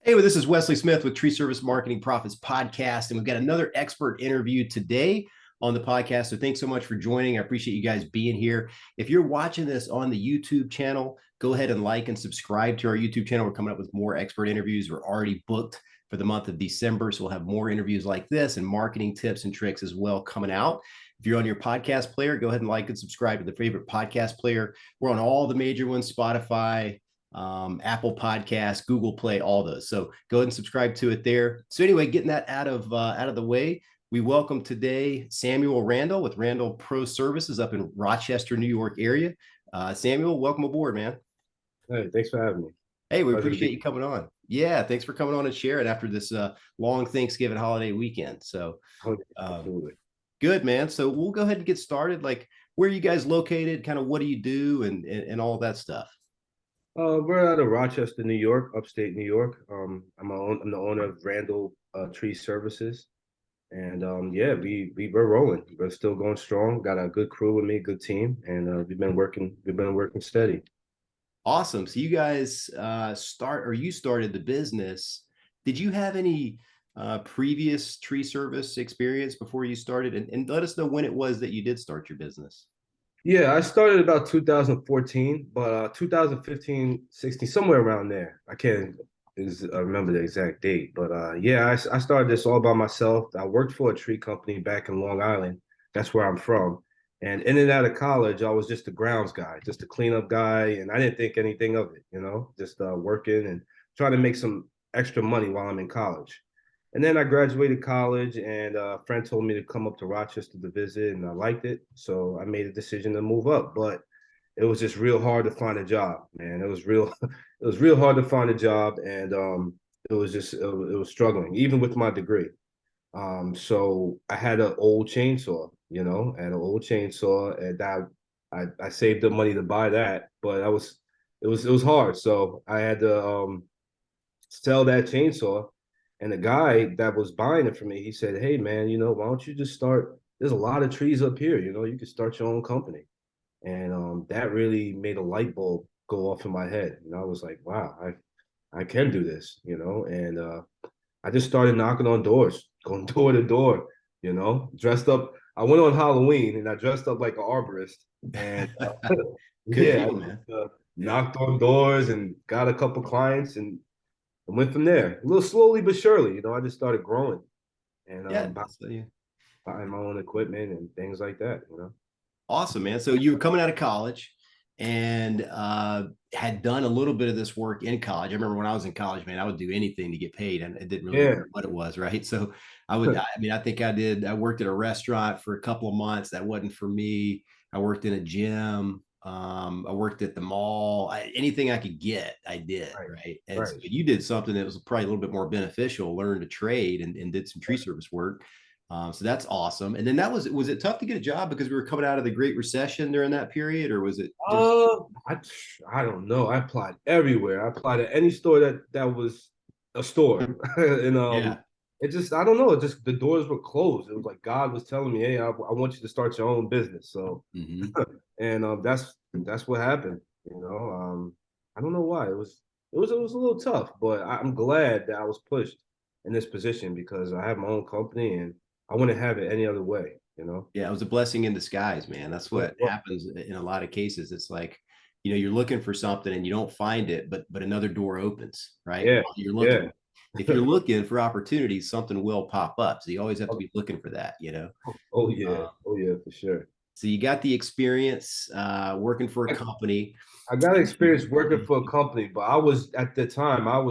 Hey, well, this is Wesley Smith with Tree Service Marketing Profits Podcast, and we've got another expert interview today on the podcast. So thanks so much for joining. I appreciate you guys being here. If you're watching this on the YouTube channel, go ahead and like and subscribe to our YouTube channel. We're coming up with more expert interviews. We're already booked for the month of December, so we'll have more interviews like this and marketing tips and tricks as well coming out. If you're on your podcast player, go ahead and like and subscribe to the favorite podcast player. We're on all the major ones: Spotify, Apple Podcasts, Google Play, all those. So go ahead and subscribe to it there. So anyway, getting that out of the way, we welcome today Samuel Randall with Randall Tree Services up in Rochester, New York area. Samuel, welcome aboard, man. Hey, thanks for having me. Hey, we Pleasure to appreciate be. you coming on. Yeah, thanks for coming on and sharing after this long Thanksgiving holiday weekend. So Oh, um, absolutely. good, man. So we'll go ahead and get started. Like, where are you guys located? Kind of what do you do and all that stuff? We're out of Rochester, New York, upstate New York. I'm the owner of Randall Tree Services, and yeah, we're rolling. We're still going strong. Got a good crew with me, good team, and we've been working steady. Awesome. So you guys you started the business. Did you have any previous tree service experience before you started? And let us know when it was that you did start your business. Yeah, I started about 2014, but 2015, 16, somewhere around there. I remember the exact date, but yeah, I started this all by myself. I worked for a tree company back in Long Island. That's where I'm from. And in and out of college, I was just a grounds guy, just a cleanup guy, and I didn't think anything of it, just working and trying to make some extra money while I'm in college. And then I graduated college, and a friend told me to come up to Rochester to visit, and I liked it. So I made a decision to move up. But it was just real hard to find a job, man. It was real hard to find a job, and it was struggling, even with my degree. So I had an old chainsaw, and an old chainsaw, and I saved the money to buy that, but it was hard. So I had to sell that chainsaw. And the guy that was buying it for me, he said, "Hey man, why don't you just start? There's a lot of trees up here. You could start your own company." And that really made a light bulb go off in my head. And I was like, "Wow, I can do this." And I just started knocking on doors, going door to door. Dressed up. I went on Halloween and I dressed up like an arborist, and Good yeah, I deal, man. just, Yeah. knocked on doors and got a couple clients and went from there. A little slowly but surely. I just started growing and Yeah. So, yeah. buying my own equipment and things like that. Awesome, man. So you were coming out of college and had done a little bit of this work in college. I remember when I was in college, man, I would do anything to get paid, and it didn't really Yeah. matter what it was, right? So I think I worked at a restaurant for a couple of months. That wasn't for me. I worked in a gym. I worked at the mall. Anything I could get, I did, Right. right? And so Right. you did something that was probably a little bit more beneficial, learned a trade and did some tree service work. So that's awesome. And then was it tough to get a job because we were coming out of the Great Recession during that period, or was it just I don't know. I applied everywhere. I applied at any store that was a store, and yeah? it just I don't know. It just the doors were closed. It was like God was telling me, "Hey, I want you to start your own business." So, Hmm. and that's what happened. I don't know why. It was a little tough, but I'm glad that I was pushed in this position because I have my own company and I wouldn't have it any other way. Yeah, it was a blessing in disguise, man. That's Yeah, what happens in a lot of cases. It's like, you're looking for something and you don't find it, but another door opens, right? yeah, While you're looking. yeah. If you're looking for opportunities, something will pop up. So you always have to be looking for that. Oh yeah, Uh, oh yeah, for sure. so you got the experience working for a I, company. I got experience working for a company, but I was at the time I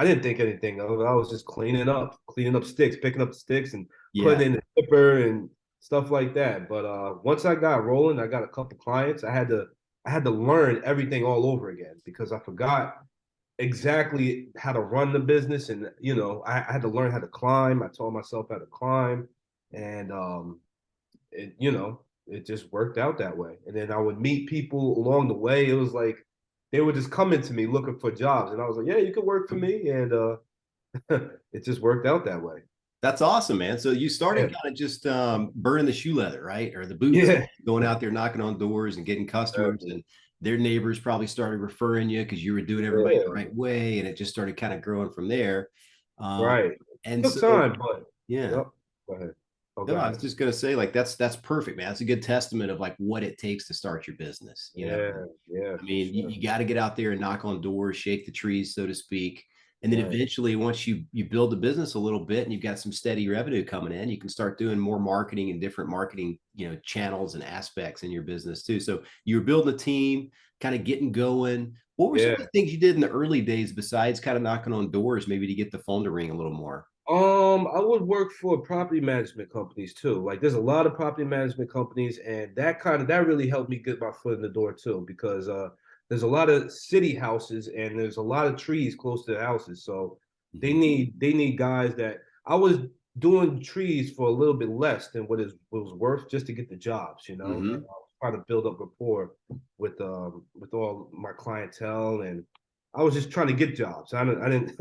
didn't think anything of it. I was just cleaning up sticks, picking up the sticks and Yeah. putting in the zipper and stuff like that. But once I got rolling, I got a couple clients. I had to learn everything all over again because I forgot exactly how to run the business, and I had to learn how to climb. I taught myself how to climb, and it just worked out that way. And then I would meet people along the way. It was like they were just coming to me looking for jobs, and I was like, "Yeah, you could work for me," and it just worked out that way. That's awesome, man. So you Yeah, started kind of just burning the shoe leather, right? Or the boots, yeah, going out there knocking on doors and getting customers. And their neighbors probably started referring you because you were doing everybody the Yeah, right way, and it just started kind of growing from there. Um, right. and Took so, time, but yeah. yep. Go ahead. Oh, No, go I was ahead. just gonna say, like, that's perfect, man. That's a good testament of like what it takes to start your business. Yeah, yeah, I for mean, sure. you got to get out there and knock on doors, shake the trees, so to speak. And then Right. eventually, once you build the business a little bit and you've got some steady revenue coming in, you can start doing more marketing and different marketing, channels and aspects in your business too. So you were building a team, kind of getting going. What were some of Yeah. the things you did in the early days besides kind of knocking on doors, maybe to get the phone to ring a little more? I would work for property management companies too. Like there's a lot of property management companies, and that really helped me get my foot in the door too, because there's a lot of city houses and there's a lot of trees close to the houses. So Mhm. they need guys that I was doing trees for a little bit less than what was worth just to get the jobs, you know. And Mhm. I was trying to build up rapport with all my clientele, and I was just trying to get jobs. I didn't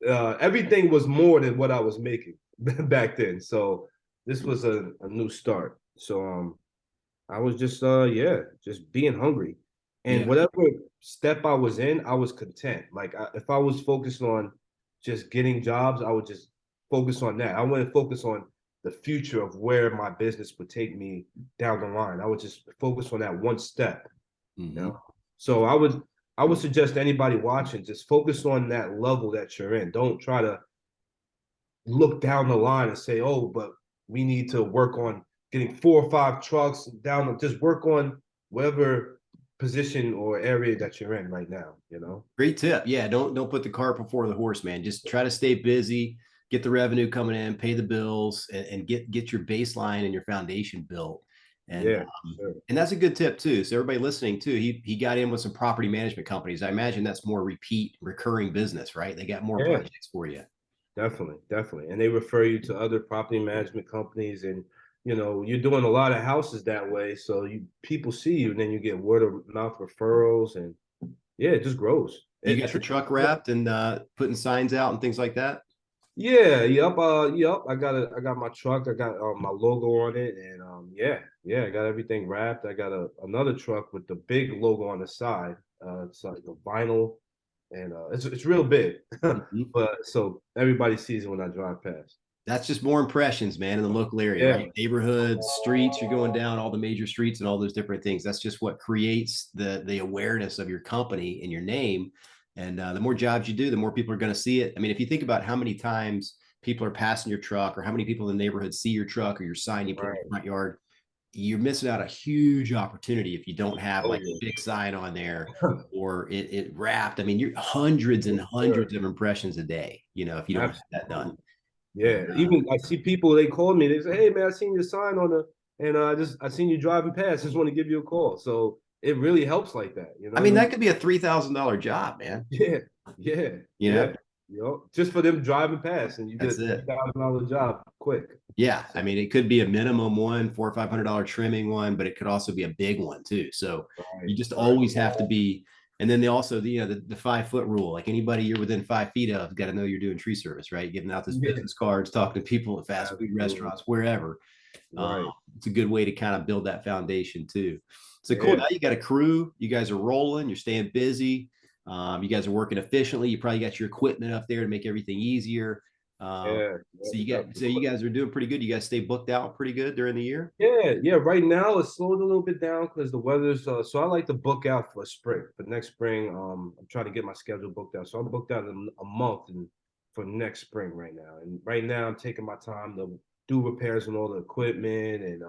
everything was more than what I was making back then. So this was a new start. So I was just just being hungry. And Yeah. whatever step I was in, I was content. Like if I was focused on just getting jobs, I would just focus on that. I wouldn't focus on the future of where my business would take me down the line. I would just focus on that one step. You know? Mhm. So I would suggest anybody watching just focus on that level that you're in. Don't try to look down the line and say, oh, but we need to work on getting 4 or 5 trucks down. Just work on whatever position or area that you're in right now, you know? Great tip. Yeah, don't put the cart before the horse, man. Just try to stay busy, get the revenue coming in, pay the bills, and get your baseline and your foundation built. And Yeah, sure. and that's a good tip too. So everybody listening too, he got in with some property management companies. I imagine that's more repeat, recurring business, right? They got more Yeah, projects for you. definitely, definitely. And they refer you to other property management companies, and you're doing a lot of houses that way. So people see you and then you get word of mouth referrals, and yeah, it just grows. You It got the truck wrapped and putting signs out and things like that. Yeah, yep. I got my truck. I got my logo on it, and yeah. I got everything wrapped. I got another truck with the big logo on the side. It's like a vinyl, and it's real big, Mhm. but so everybody sees it when I drive past. That's just more impressions, man, in the local area, Yeah, right? Neighborhoods, streets, you're going down all the major streets and all those different things. That's just what creates the awareness of your company and your name. And the more jobs you do, the more people are going to see it. I mean, if you think about how many times people are passing your truck or how many people in the neighborhood see your truck or your sign you put in the right. front yard, you're missing out a huge opportunity if you don't have Oh like a big sign on there or it wrapped. I mean, you're hundreds and yeah, sure. hundreds of impressions a day, if you don't have that done. Absolutely. And Yeah. Even I see people. They call me. They say, "Hey, man, I seen your sign on the, and I seen you driving past. Just want to give you a call." So it really helps like that. You know I what I mean, that mean? could be a $3,000 job, man. Yeah, yeah, You know, yeah. Just for them driving past, and you get that's a three it. thousand dollar job quick. Yeah, I So mean, it could be a minimum one, $400 or $500 trimming one, but it could also be a big one too. So you right, just right. always have to be. And then they also, the 5 foot rule. Like anybody you're within 5 feet of, got to know you're doing tree service, right? Giving out those Yeah, business cards, talking to people at fast food absolutely. restaurants, wherever. Um, Right. it's a good way to kind of build that foundation too. So cool. Yeah, Now you got a crew. You guys are rolling. You're staying busy. You guys are working efficiently. You probably got your equipment up there to make everything easier. Um, yeah, so yep. you guys are doing pretty good. You guys stay booked out pretty good during the year. Yeah. Right now it's slowed a little bit down because the weather's. So I like to book out for spring. For next spring, I'm trying to get my schedule booked out. So I'm booked out in a month and for next spring right now. And right now I'm taking my time to do repairs on all the equipment and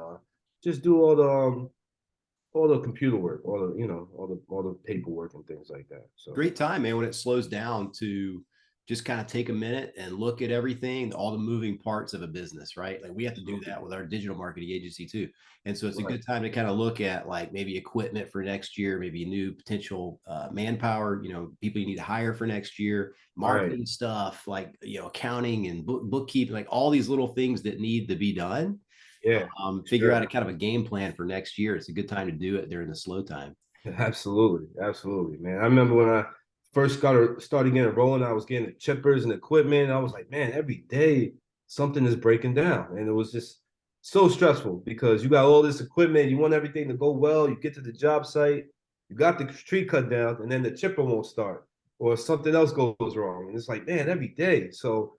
just do all the computer work, all the all the paperwork and things like that. So Great time, man, when it slows down to just kind of take a minute and look at everything, all the moving parts of a business, right? Like we have to do that with our digital marketing agency too. And so it's a right, good time to kind of look at like maybe equipment for next year, maybe new potential manpower, people you need to hire for next year, right, marketing stuff, like, accounting and bookkeeping, like all these little things that need to be done. yeah, Figure out a sure. kind of a game plan for next year. It's a good time to do it during the slow time. Absolutely, absolutely, man. I remember when I first started getting rolling, I was getting chippers and equipment. I was like, man, every day something is breaking down, and it was just so stressful because you got all this equipment, you want everything to go well. You get to the job site, You got the tree cut down, and then the chipper won't start, or something else goes wrong. And it's like, man, every day. So,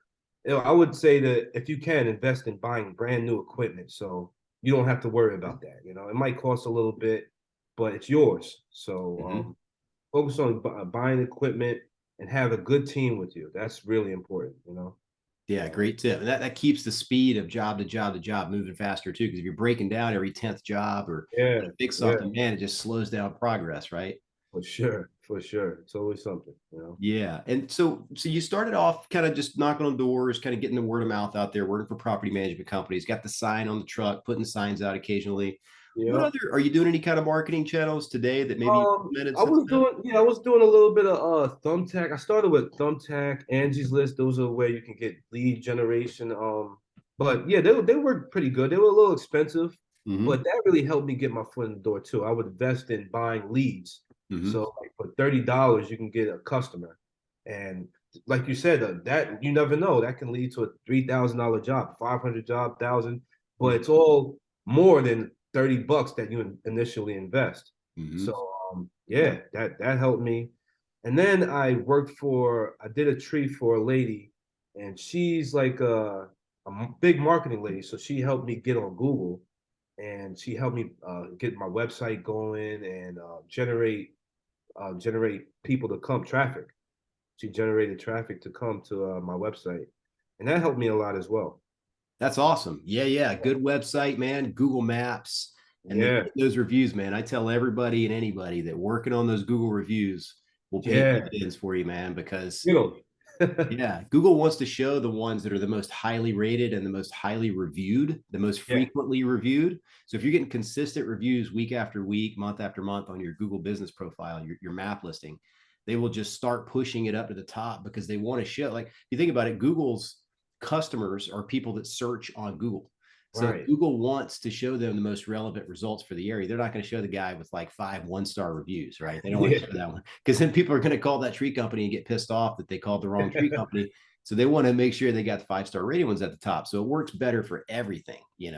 I would say that if you can invest in buying brand new equipment, so you don't have to worry about that. It might cost a little bit, but it's yours. So, Mhm. focus on buying equipment and have a good team with you. That's really important. Yeah, great tip. And that keeps the speed of job to job to job moving faster too. Because if you're breaking down every 10th job or Yeah, fix yeah, something, man, it just slows down progress, right? for sure, for sure. It's always something. Yeah. And so you started off kind of just knocking on doors, kind of getting the word of mouth out there, working for property management companies, got the sign on the truck, putting signs out occasionally. What Yeah. other are you doing any kind of marketing channels today that maybe you implemented I since was then? doing, yeah, I was doing a little bit of Thumbtack. I started with Thumbtack, Angie's List. Those are where you can get lead generation. But yeah, they were pretty good. They were a little expensive, Hmm. but that really helped me get my foot in the door too. I would invest in buying leads. Hmm. So like for $30, you can get a customer, and like you said, that you never know, that can lead to a $3,000 job, 500 job, 1,000. But Yeah. it's all more than $30 that you initially invest. Hmm. So yeah, that helped me. And then I did a tree for a lady, and she's like a big marketing lady. So she helped me get on Google, and she helped me get my website going and generate people to come traffic. She generated traffic to come to my website, and that helped me a lot as well. That's awesome. Yeah, yeah. Good website, man. Google Maps. And then Yeah, those reviews, man. I tell everybody and anybody that working on those Google reviews will pay yeah, dividends for you, man, because you know, yeah, Google wants to show the ones that are the most highly rated and the most highly reviewed, the most yeah, frequently reviewed. So if you're getting consistent reviews week after week, month after month on your Google business profile, your map listing, they will just start pushing it up to the top because they want to show, like, if you think about it, Google's customers are people that search on Google. So right, Google wants to show them the most relevant results for the area. They're not going to show the guy with like 5 1-star reviews, right? They don't want to yeah. show that one because then people are going to call that tree company and get pissed off that they called the wrong tree company. So they want to make sure they got the 5-star rated ones at the top. So it works better for everything. And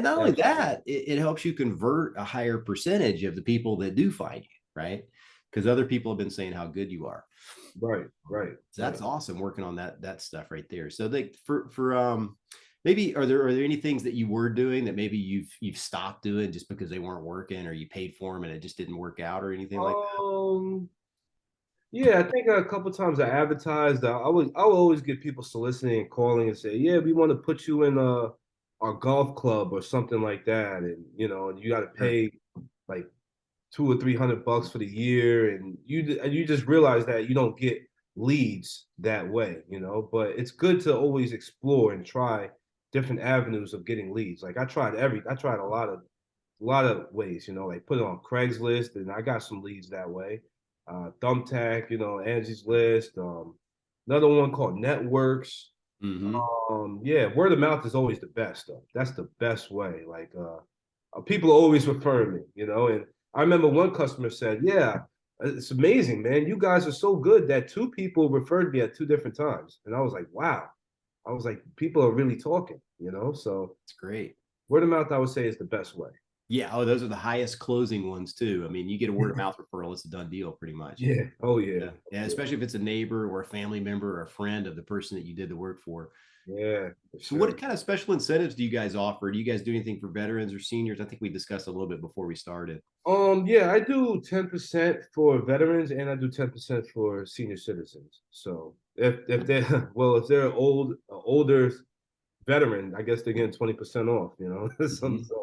not only Absolutely. that, it helps you convert a higher percentage of the people that do find you, right? Because other people have been saying how good you are. Right, right, So that's right. awesome working on that stuff right there. So like for maybe are there any things that you were doing that maybe you've stopped doing just because they weren't working or you paid for them and it just didn't work out or anything like Um, yeah, I think a couple times I advertised. I would always get people soliciting and calling and say, "Yeah, we want to put you in our golf club or something like that," and you got to that? pay like 200 or 300 bucks for the year, and you just realize that you don't get leads that way. But it's good to always explore and try different avenues of getting leads. Like I tried a lot of ways. Like put it on Craigslist, and I got some leads that way. Thumbtack, Angie's List. Another one called Networks. Mm-hmm. Yeah, word of mouth is always the best though. That's the best way. Like people always refer me. And I remember one customer said, "Yeah, it's amazing, man. You guys are so good that two people referred me at two different times." And I was like, "Wow." I was like, "People are really talking." So It's great. word of mouth, I would say, is the best way. Yeah. Oh, those are the highest closing ones too. I mean, you get a word of mouth referral, it's a done deal pretty much. Yeah. Oh yeah. Yeah. Yeah. Yeah. Especially if it's a neighbor or a family member or a friend of the person that you did the work for. Yeah, for So what sure. kind of special incentives do you guys offer? Do you guys do anything for veterans or seniors? I think we discussed a little bit before we started. Yeah, I do 10% for veterans and I do 10% for senior citizens. So if they're well, if they're older veteran, I guess they're getting 20% off. Mm-hmm. So,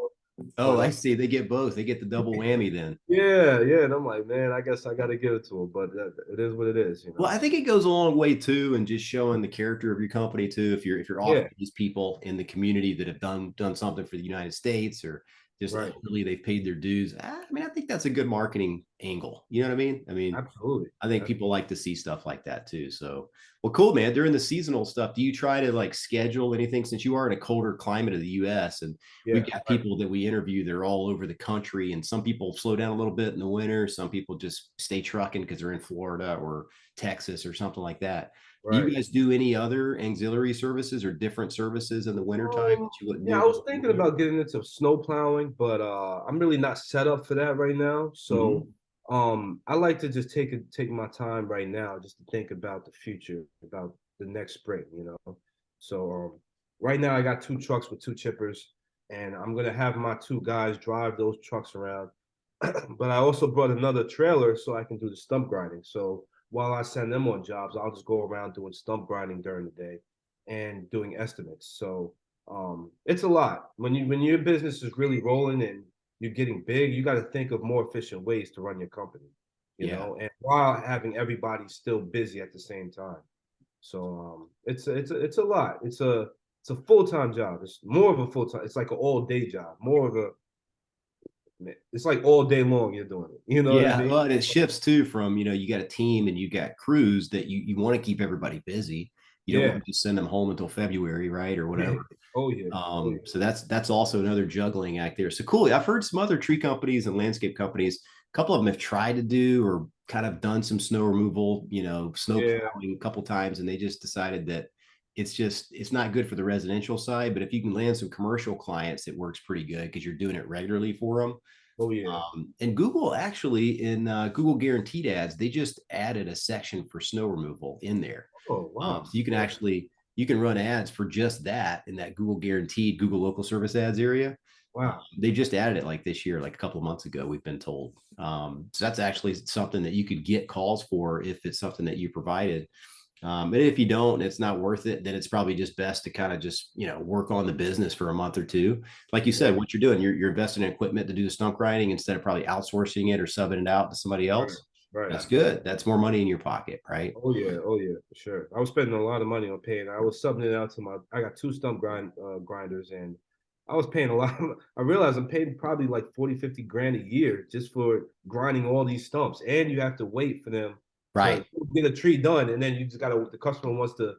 Oh, but I see. They get both. They get the double whammy then. yeah, yeah, and I'm like, man, I guess I got to give it to them, but it is what it is, you Well, know. I think it goes a long way too, and just showing the character of your company too. If you're Yeah, offering these people in the community that have done something for the United States or just right. elderly, they've paid their dues. I mean, I think that's a good marketing angle. You know what I mean? I mean, Absolutely. I think people like to see stuff like that too. So, well, cool, man. During the seasonal stuff, do you try to like schedule anything since you are in a colder climate of the US and Yeah, we've got right, people that we interview that are all over the country and some people slow down a little bit in the winter. Some people just stay trucking because they're in Florida or Texas or something like that. Do you right. guys do any other auxiliary services or different services in the wintertime that you wouldn't Yeah, do I during was the thinking winter? about getting into snow plowing, but I'm really not set up for that right now. Mm-hmm. So I like to just take my time right now just to think about the future, about the next spring, you know. So right now I got 2 trucks with 2 chippers, and I'm gonna have my 2 guys drive those trucks around. But I also brought another trailer so I can do the stump grinding. So while I send them on jobs, I'll just go around doing stump grinding during the day and doing estimates. So it's a lot. When your business is really rolling and you're getting big, you got to think of more efficient ways to run your company, you Yeah. know, and while having everybody still busy at the same time. So it's a lot. It's a full-time job. It's more of a full-time. It's like an all-day job. More of a it's like all day long you're doing it. You know what I Yeah, mean? well, and it shifts too from, you got a team and you got crews that you want to keep everybody busy. You don't Yeah. want to just send them home until February, right? Or Yeah. whatever. Oh yeah. Oh yeah. So that's also another juggling act there. So cool. I've heard some other tree companies and landscape companies, a couple of them have tried to do or kind of done some snow removal, snow Yeah. plowing a couple times, and they just decided that it's not good for the residential side. But if you can land some commercial clients, it works pretty good because you're doing it regularly for them. Oh yeah. And Google actually in Google Guaranteed Ads, they just added a section for snow removal in there. Oh So wow. you can Yeah. actually you can run ads for just that in that Google Guaranteed Google Local Service Ads area. Wow. They just added it like this year, like a couple of months ago, we've been told. So that's actually something that you could get calls for if it's something that you provided. And if you don't, it's not worth it. Then it's probably just best to kind of just work on the business for a month or two. Like you said, Right. what you're doing, you're investing in equipment to do the stump grinding instead of probably outsourcing it or subbing it out to somebody Right. else. Right. That's good. That's more money in your pocket, right? Oh yeah. Oh yeah. For sure. I was spending a lot of money on paying. I was subbing it out to my. I got 2 stump grinders, and I was paying a lot. I realized I'm paying probably like 40, 50 grand a year just for grinding all these stumps, and you have to wait for them to Right. get a tree done, and then you just gotta. The customer wants to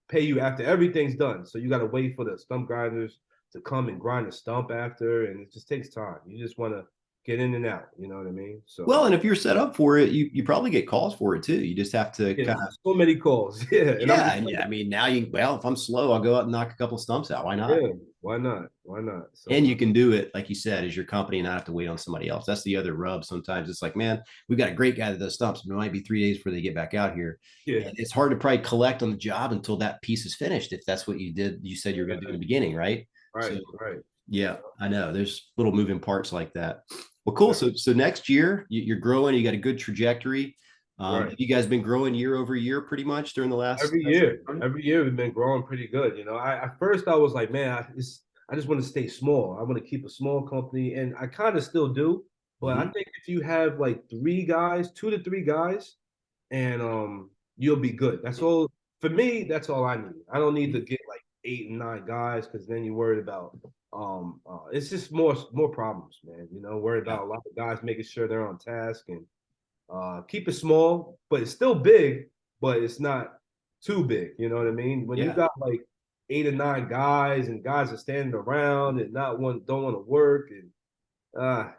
pay you after everything's done, so you gotta wait for the stump grinders to come and grind the stump after, and it just takes time. You just want to get in and out. You know what I mean? Well, So and if you're set up for it, you probably get calls for it too. You just have to yeah, kind of, so many calls. Yeah, and I'm yeah. just And like, yeah, I mean, now if I'm slow, I'll go out and knock a couple of stumps out. Why not? yeah, why not? Why not? And So you can do it, like you said, as your company and not have to wait on somebody else. That's the other rub. Sometimes it's like, man, we've got a great guy that does stumps, but it might be 3 days before they get back out here. yeah, And it's hard to probably collect on the job until that piece is finished. If that's what you said you're going to do in the beginning, right? So right, right, yeah, I know there's little moving parts like that. Well, cool. yeah, So next year you're growing, you got a good trajectory. right. Have you guys been growing year over year pretty much during the last Every year we've been growing pretty good. You know, I at first I was like, man, I just want to stay small. I want to keep a small company, and I kind of still do. But I Mhm. think if you have like 3 guys, 2 to 3 guys, and you'll be good. That's all for me. That's all I need. I don't need to get like 8 and 9 guys because then you're worried about it's just more problems, man. You know, worried Yeah. about a lot of guys making sure they're on task and keep it small, but it's still big, but it's not too big. You know what I mean? When you Yeah. got like 8 or 9 guys and guys are standing around and not one don't want to work and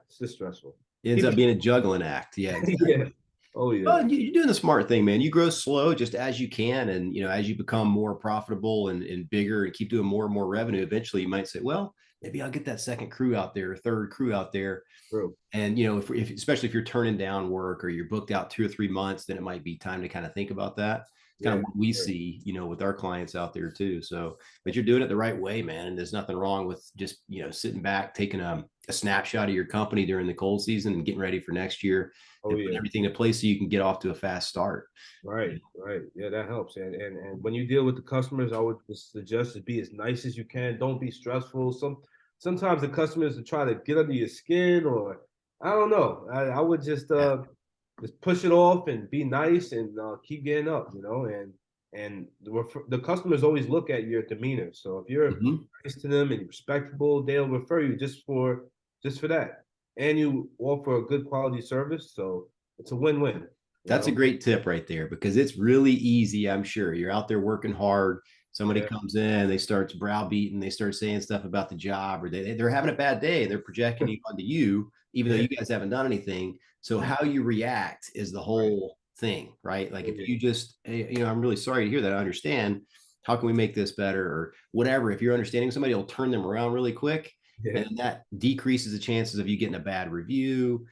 it's just stressful. It ends Keep up it being a juggling act. Yeah, yeah. exactly. Oh yeah. Well, you're doing the smart thing, man. You grow slow just as you can. And, as you become more profitable and bigger and keep doing more and more revenue, eventually you might say, well, maybe I'll get that second crew out there, third crew out there. True. And, if especially if you're turning down work or you're booked out 2 or 3 months, then it might be time to kind of think about that. It's kind Yeah. of what we Sure. see, with our clients out there too. So, but you're doing it the right way, man. And there's nothing wrong with just, sitting back, taking a snapshot of your company during the cold season and getting ready for next year Oh and put yeah. everything in place so you can get off to a fast start. Right, right. Yeah, that helps. And when you deal with the customers, I would just suggest to be as nice as you can. Don't be stressful. Sometimes the customers will try to get under your skin or I don't know. I would Yeah. just push it off and be nice and keep getting up, you know, and the customers always look at your demeanor. So if you're Mhm. nice to them and you're respectable, they'll refer you just for that. And you offer a good quality service, so it's a win-win, you That's a know. great tip right there because it's really easy. I'm sure you're out there working hard. Somebody Yeah. comes in, they start browbeating, they start saying stuff about the job, or they're having a bad day. They're projecting it onto you, even though Yeah. you guys haven't done anything. So how you react is the Right. whole thing, right? Like Oh, if yeah. you just, hey, I'm really sorry to hear that. I understand. How can we make this better, or whatever? If you're understanding somebody, will turn them around really quick, Yeah. and that decreases the chances of you getting a bad review,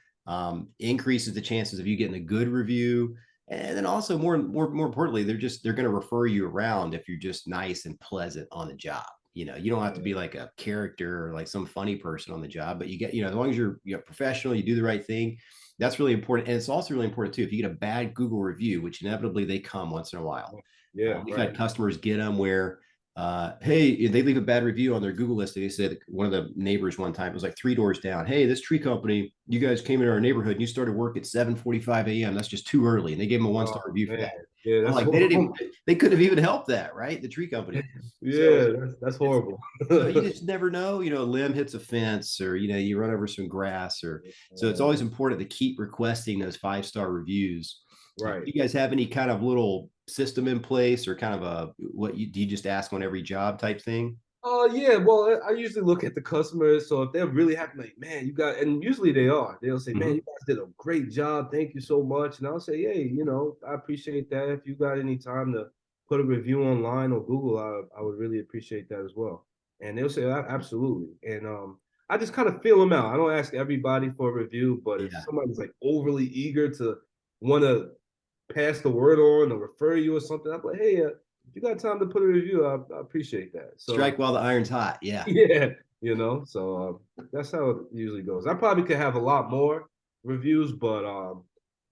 increases the chances of you getting a good review. And then also more importantly, they're going to refer you around if you're just nice and pleasant on the job. You don't have to be like a character or like some funny person on the job, but you get, as long as you're professional, you do the right thing. That's really important. And it's also really important too. If you get a bad Google review, which inevitably they come once in a while. Yeah, We've right. had customers get them where hey, they leave a bad review on their Google list. They said one of the neighbors one time, it was like 3 doors down. Hey, this tree company, you guys came into our neighborhood and you started work at 7:45 a.m. That's just too early. And they gave them a 1 star Oh review for man, that. yeah, I'm that's like, they didn't even, horrible. they couldn't have even helped that, right? The tree company. So Yeah, that's it's, horrible. you just never know, a limb hits a fence or, you run over some grass or, so it's always important to keep requesting those 5 star reviews. Right. Do you guys have any kind of little system in place or kind of do you just ask on every job type thing? Oh yeah, well, I usually look at the customers. So if they're really happy, like, man, you got, and usually they are. They'll say, man, you Mm-hmm. guys did a great job. Thank you so much. And I'll say, hey, I appreciate that. If you got any time to put a review online or Google, I would really appreciate that as well. And they'll say, absolutely. And I just kind of feel them out. I don't ask everybody for a review, but if Yeah. somebody's like overly eager to want to pass the word on or refer you or something, I'm like, hey, if you got time to put a review, I appreciate that. So Strike while the iron's hot. Yeah. yeah, so that's how it usually goes. I probably could have a lot more reviews, but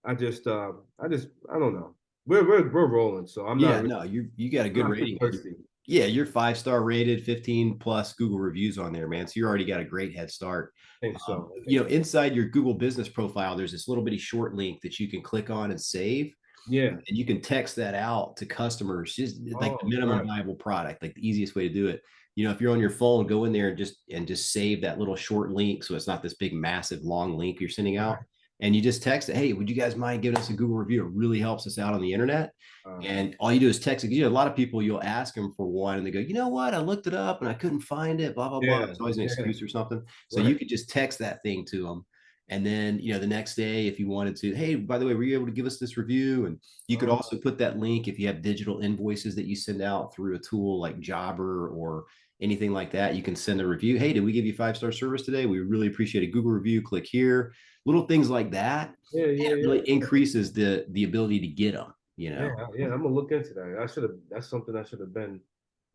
I don't know. We're rolling, so Yeah. No, you got a I'm good not too rating. thirsty. Yeah, you're 5 star rated, 15 plus Google reviews on there, man. So you already got a great head start. I think so. I think so. Inside your Google business profile, there's this little bitty short link that you can click on and save. Yeah. And you can text that out to customers, just like the Oh, minimum right. viable product, like the easiest way to do it. If you're on your phone, go in there and just save that little short link so it's not this big massive long link you're sending out. Right. And you just text it, hey, would you guys mind giving us a Google review? It really helps us out on the internet. Uh, And all you do is text it. A lot of people, you'll ask them for one and they go, you know what? I looked it up and I couldn't find it, blah, blah, blah. yeah. It's always an Yeah. excuse or something. So you Right. could just text that thing to them. And then, the next day, if you wanted to, hey, by the way, were you able to give us this review? And you could Uh, also put that link if you have digital invoices that you send out through a tool like Jobber or anything like that. You can send a review. Hey, did we give you 5 star service today? We really appreciate a Google review. Click here. Little things like that. yeah. And Yeah. it really Yeah. increases the ability to get them, Yeah. Yeah. I'm gonna look into that. I should have. That's something I should have been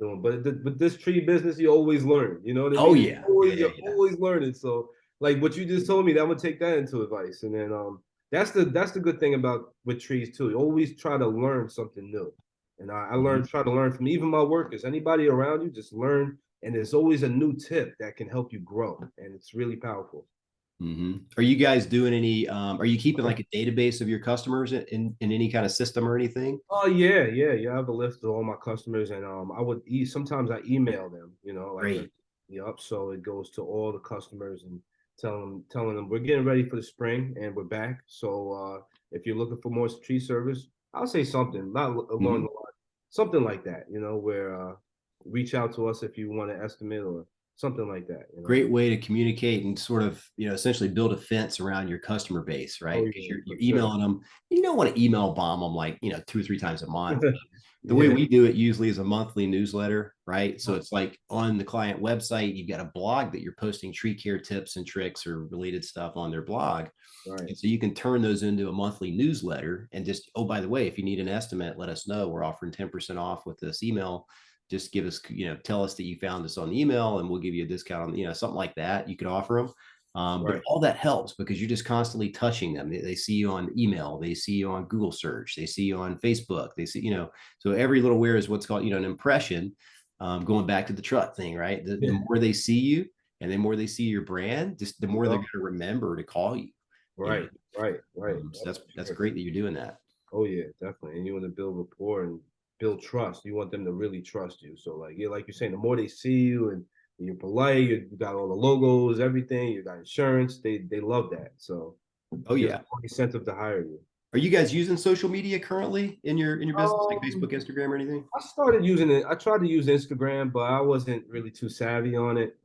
doing. But with this tree business, you always learn. You know what I Oh mean? yeah. Yeah, yeah, You're yeah. always learning. So like what you just told me, I'm gonna take that into advice. And then that's the good thing about with trees too. You always try to learn something new. And Mhm. try to learn from even my workers. Anybody around you, just learn. And there's always a new tip that can help you grow. And it's really powerful. Are you guys doing any? Are you keeping like a database of your customers in any kind of system or anything? Oh yeah. I have a list of all my customers, and sometimes I email them, like a Great. yep. So it goes to all the customers and telling them we're getting ready for the spring and we're back. So if you're looking for more tree service, I'll say something not along Mhm. the line, something like that, where reach out to us if you want an estimate or something like that. Great way to communicate and sort of essentially build a fence around your customer base, right? Oh Because yeah, you're for sure. emailing them. You don't want to email bomb them like 2 or 3 times a month. The way Yeah. we do it usually is a monthly newsletter, right? So it's like on the client website, you've got a blog that you're posting tree care tips and tricks or related stuff on their blog. Right. And so you can turn those into a monthly newsletter and just, oh, by the way, if you need an estimate, let us know. We're offering 10% off with this email. Just give us, tell us that you found us on the email and we'll give you a discount on, something like that. You could offer them. But Right. all that helps because you're just constantly touching them. They see you on email, they see you on Google search, they see you on Facebook, they see, so every little where is what's called, an impression. Going back to the truck thing, right? The Yeah. more they see you and the more they see your brand, just the more they're Yep. going to remember to call you. You know, Right. Right. so That's for that's sure. great that you're doing that. Oh yeah, definitely. And you want to build rapport and build trust. You want them to really trust you. So like like you're saying, the more they see you and you're polite, you got all the logos, everything, you got insurance, they love that. So Oh it gives yeah. them more incentive to hire you. Are you guys using social media currently in your business, like Facebook, Um, Instagram, or anything? I started using it. I tried to use Instagram, but I wasn't really too savvy on it.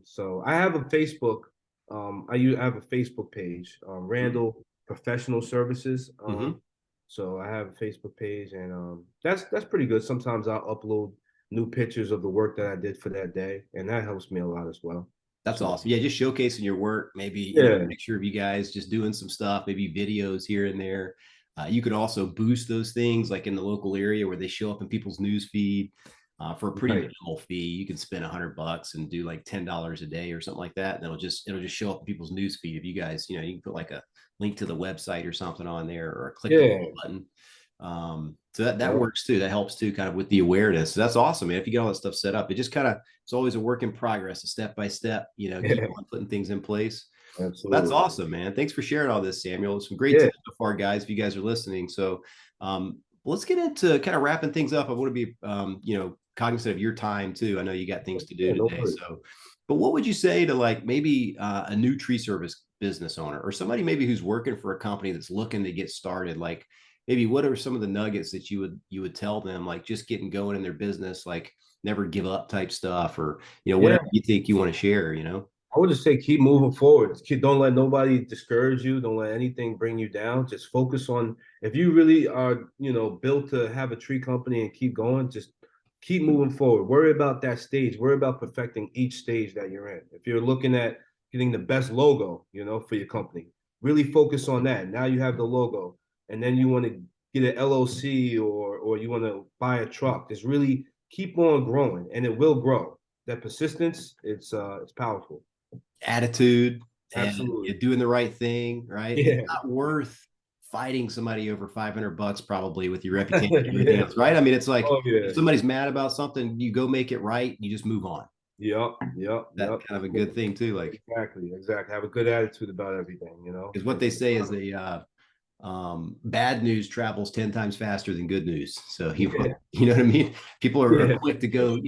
So I have a Facebook. I have a Facebook page, Randall Professional Services. Mm-hmm. So I have a Facebook page, and that's pretty good. Sometimes I'll upload new pictures of the work that I did for that day, and that helps me a lot as well. That's So awesome. Yeah, just showcasing your work, maybe, yeah, picture of you guys just doing some stuff, maybe videos here and there. You could also boost those things like in the local area where they show up in people's news feed for a pretty right. minimal fee. You can spend $100 and do like $10 a day or something like that, and it'll just show up in people's news feed. If you guys, you can put like a link to the website or something on there, or a click the Yeah, button. So that yeah, works too. That helps too, kind of with the awareness. So that's awesome, man. If you get all that stuff set up, it just kind of it's always a work in progress, a step by step. Keep yeah, on putting things in place. That's absolutely. awesome, man. Thanks for sharing all this, Samuel. Some great Yeah, tips so far, guys. If you guys are listening, so let's get into kind of wrapping things up. I want to be, cognizant of your time too. I know you got things to do yeah, no today. worries. So, but what would you say to like maybe a new tree service business owner or somebody maybe who's working for a company that's looking to get started? Like, maybe what are some of the nuggets that you would tell them, like just getting going in their business, like never give up type stuff, or Yeah, whatever you think you want to share. I would just say keep moving forward. Don't let nobody discourage you. Don't let anything bring you down. Just focus on if you really are, built to have a tree company and keep going, just keep moving forward. Worry about that stage. Worry about perfecting each stage that you're in. If you're looking at getting the best logo, for your company, really focus on that. Now you have the logo, and then you want to get an LOC or you want to buy a truck. Just really keep on growing, and it will grow. That persistence, it's powerful. Attitude and Absolutely. you're doing the right thing, right? It's Yeah. not worth fighting somebody over $500 probably with your reputation and everything Yeah. else, right? I mean, it's like Oh yeah. if somebody's mad about something, you go make it right, you just move on. Yep. Yep. That's Yep. kind of a good thing too. Like, Exactly. Exactly. Have a good attitude about everything. because what they say is bad news travels 10 times faster than good news. So Yeah. you know what I mean? People are Yeah. quick to go,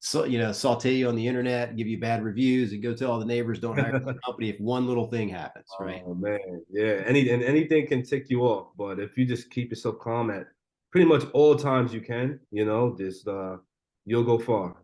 saute you on the internet, give you bad reviews, and go tell all the neighbors don't hire the company if one little thing happens, right? Oh man. Yeah. Anything can tick you off, but if you just keep yourself calm at pretty much all times you can, just you'll go far, you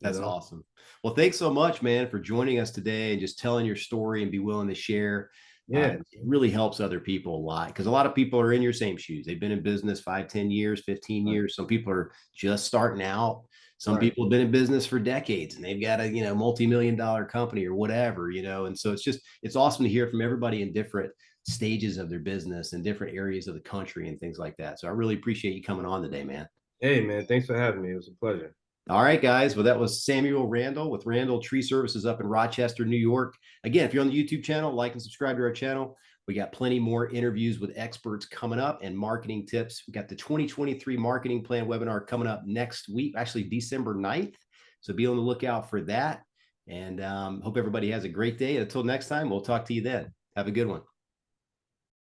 That's know? awesome. Well, thanks so much, man, for joining us today and just telling your story and be willing to share. Yeah. It really helps other people a lot because a lot of people are in your same shoes. They've been in business 5, 10 years, 15 Right. years. Some people are just starting out. Some Right. people have been in business for decades and they've got a, multi-million-dollar company or whatever. And so it's awesome to hear from everybody in different stages of their business and different areas of the country and things like that. So I really appreciate you coming on today, man. Hey man, thanks for having me. It was a pleasure. All right, guys. Well, that was Samuel Randall with Randall Tree Services up in Rochester, New York. Again, if you're on the YouTube channel, like and subscribe to our channel. We got plenty more interviews with experts coming up and marketing tips. We got the 2023 marketing plan webinar coming up next week, actually December 9th. So be on the lookout for that. And hope everybody has a great day. Until next time, we'll talk to you then. Have a good one.